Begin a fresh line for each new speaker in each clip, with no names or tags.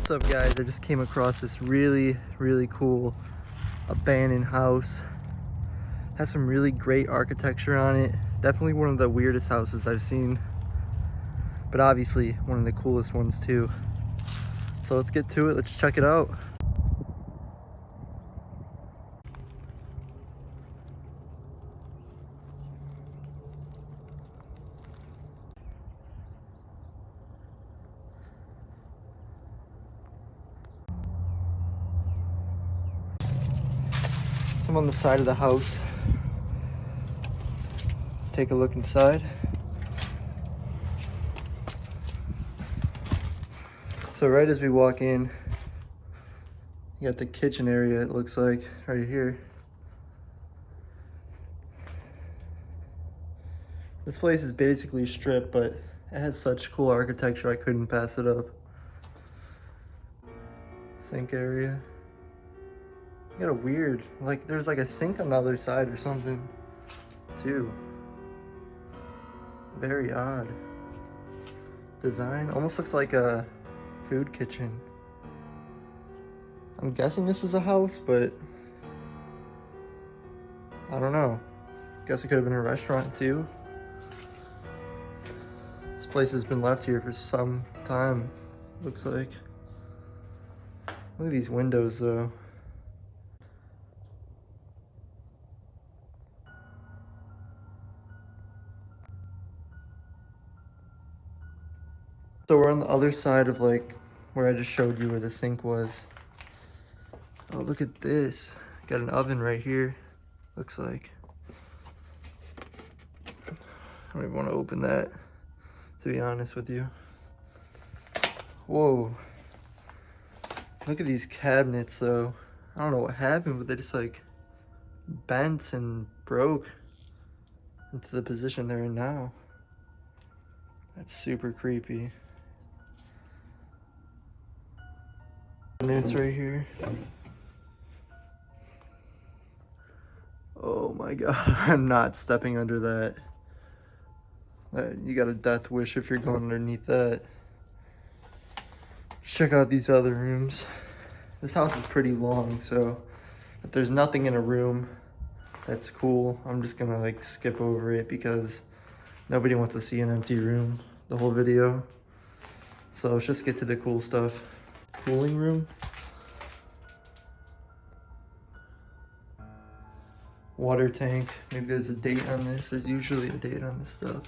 What's up guys, I just came across this really cool abandoned house. Has some really great architecture on it. Definitely one of the weirdest houses I've seen, but obviously one of the coolest ones too. So let's get to it, let's check it out. So I'm on the side of the house. Let's take a look inside. So right as we walk in, you got the kitchen area, it looks like, right here. This place is basically stripped, but it has such cool architecture, I couldn't pass it up. Sink area. You got a weird, like there's like a sink on the other side or something, too. Very odd design. Almost looks like a food kitchen. I'm guessing this was a house, but I don't know. Guess it could have been a restaurant too. This place has been left here for some time, looks like. Look at these windows though. So we're on the other side of like where I just showed you where the sink was. Oh, look at this. Got an oven right here, looks like. I don't even want to open that, to be honest with you. Whoa. Look at these cabinets though. I don't know what happened, but they just like bent and broke into the position they're in now. That's super creepy. Cabinets right here. Oh my god, I'm not stepping under that. You got a death wish if you're going underneath that. Let's check out these other rooms. This house is pretty long, so if there's nothing in a room, that's cool. I'm just gonna like skip over it because nobody wants to see an empty room the whole video. So let's just get to the cool stuff. Cooling room. Water tank. Maybe there's a date on this. There's usually a date on this stuff.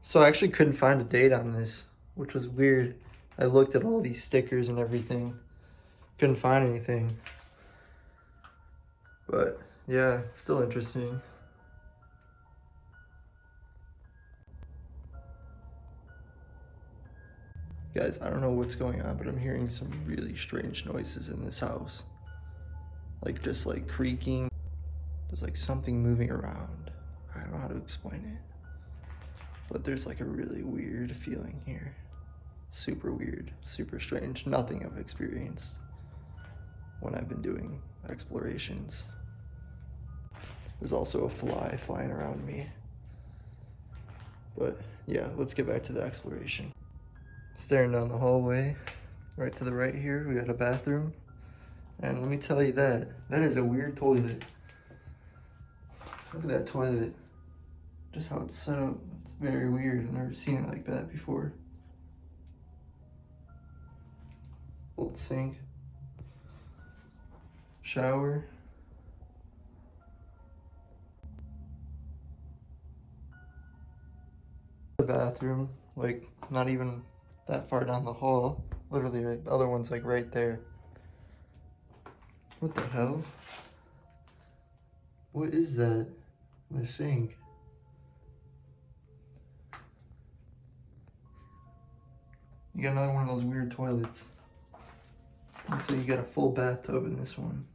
So I actually couldn't find a date on this, which was weird. I looked at all these stickers and everything. Couldn't find anything. But yeah, it's still interesting. Guys, I don't know what's going on, but I'm hearing some really strange noises in this house. Like just like creaking. There's like something moving around. I don't know how to explain it. But there's like a really weird feeling here. Super weird, super strange. Nothing I've experienced when I've been doing explorations. There's also a fly flying around me. But yeah, let's get back to the exploration. Staring down the hallway, right to the right here, we got a bathroom. And let me tell you that is a weird toilet. Look at that toilet. Just how it's set up. It's very weird. I've never seen it like that before. Old sink. Shower. The bathroom, like not even that far down the hall. Literally, right, the other one's like right there. What the hell? What is that in the sink? You got another one of those weird toilets. Looks like you got a full bathtub in this one.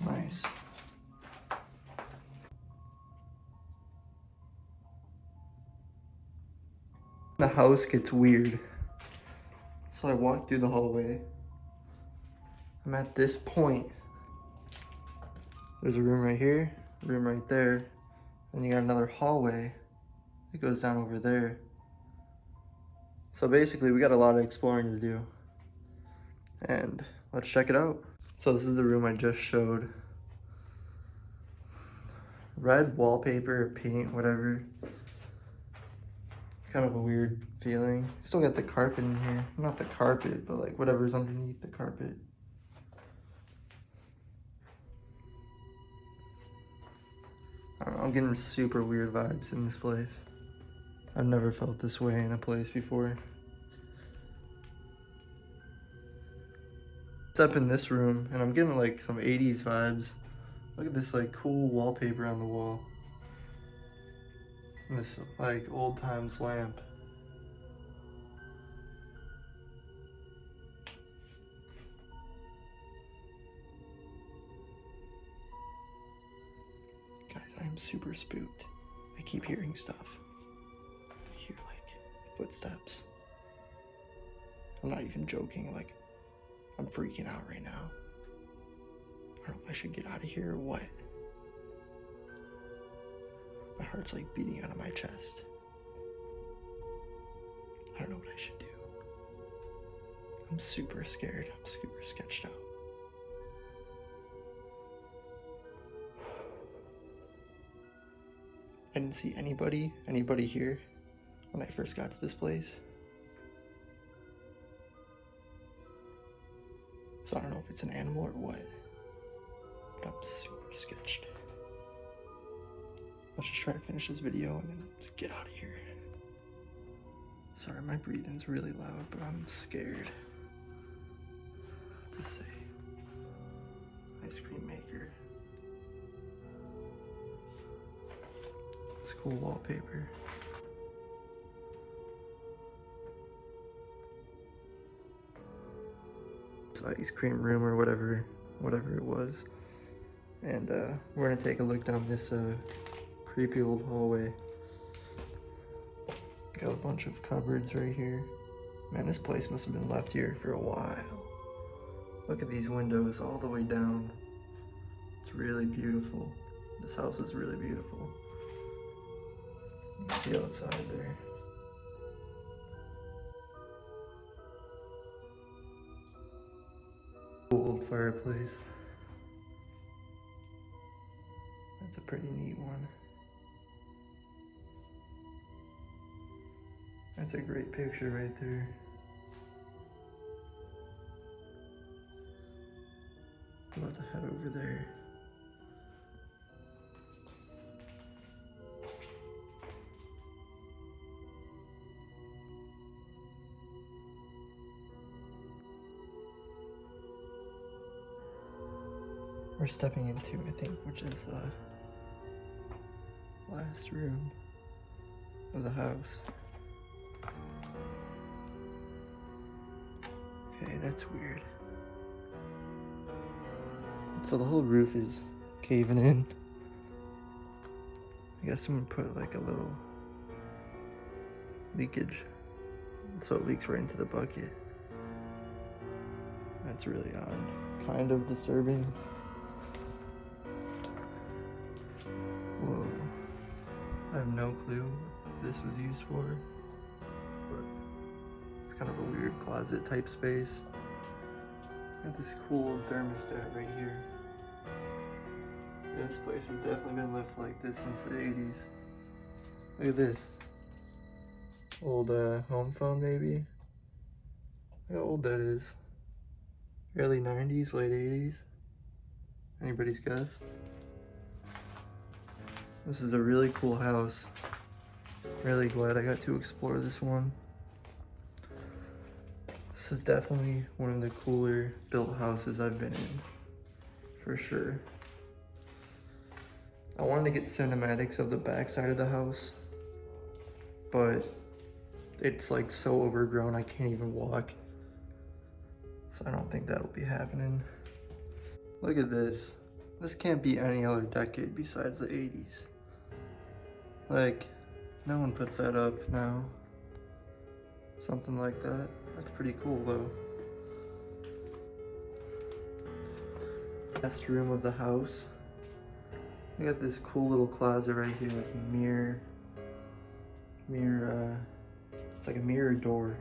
Nice. The house gets weird. So I walk through the hallway. I'm at this point. There's a room right here, a room right there. Then you got another hallway that goes down over there. So basically we got a lot of exploring to do, and let's check it out. So this is the room I just showed. Red wallpaper, paint, whatever. Kind of a weird feeling. Still got the carpet in here. Not the carpet, but like whatever's underneath the carpet. I don't know, I'm getting super weird vibes in this place. I've never felt this way in a place before. Step in this room and I'm getting like some 80s vibes. Look at this like cool wallpaper on the wall. And this like old times lamp. Guys, I'm super spooked. I keep hearing stuff. I hear like footsteps. I'm not even joking, like I'm freaking out right now. I don't know if I should get out of here or what. My heart's like beating out of my chest. I don't know what I should do. I'm super scared. I'm super sketched out. I didn't see anybody here when I first got to this place. So I don't know if it's an animal or what, but I'm super sketched. Let's just try to finish this video and then just get out of here. Sorry, my breathing's really loud, but I'm scared. What to say? Ice cream maker. It's cool wallpaper. Ice cream room or whatever it was, and we're gonna take a look down this creepy old hallway. Got a bunch of cupboards right here. Man, this place must have been left here for a while. Look at these windows all the way down. It's really beautiful. This house is really beautiful. You can see outside there. Old fireplace. That's a pretty neat one. That's a great picture right there. I'm about to head over there. We're stepping into, I think, which is the last room of the house. Okay, that's weird. So the whole roof is caving in. I guess someone put like a little leakage, so it leaks right into the bucket. That's really odd. Kind of disturbing. Whoa. I have no clue what this was used for, but it's kind of a weird closet type space. Got this cool thermostat right here. This place has definitely been left like this since the 80s. Look at this. Old home phone maybe. Look how old that is. Early 90s, late 80s. Anybody's guess? This is a really cool house. Really glad I got to explore this one. This is definitely one of the cooler built houses I've been in, for sure. I wanted to get cinematics of the back side of the house, but it's like so overgrown I can't even walk. So I don't think that'll be happening. Look at this. This can't be any other decade besides the 80s. Like, no one puts that up now. Something like that. That's pretty cool though. Last room of the house. We got this cool little closet right here with mirror It's like a mirror door.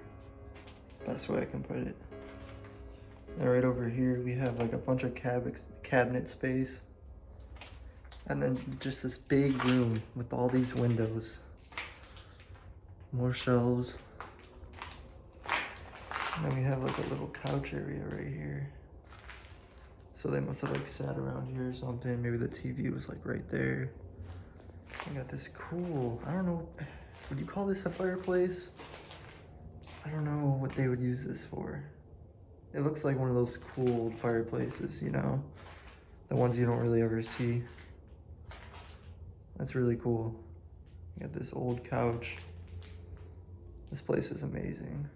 Best way I can put it. And right over here we have like a bunch of cabinet space. And then just this big room with all these windows. More shelves. And then we have like a little couch area right here. So they must have like sat around here or something. Maybe the TV was like right there. I got this cool, I don't know, would you call this a fireplace? I don't know what they would use this for. It looks like one of those cool old fireplaces, you know? The ones you don't really ever see. That's really cool. You got this old couch. This place is amazing.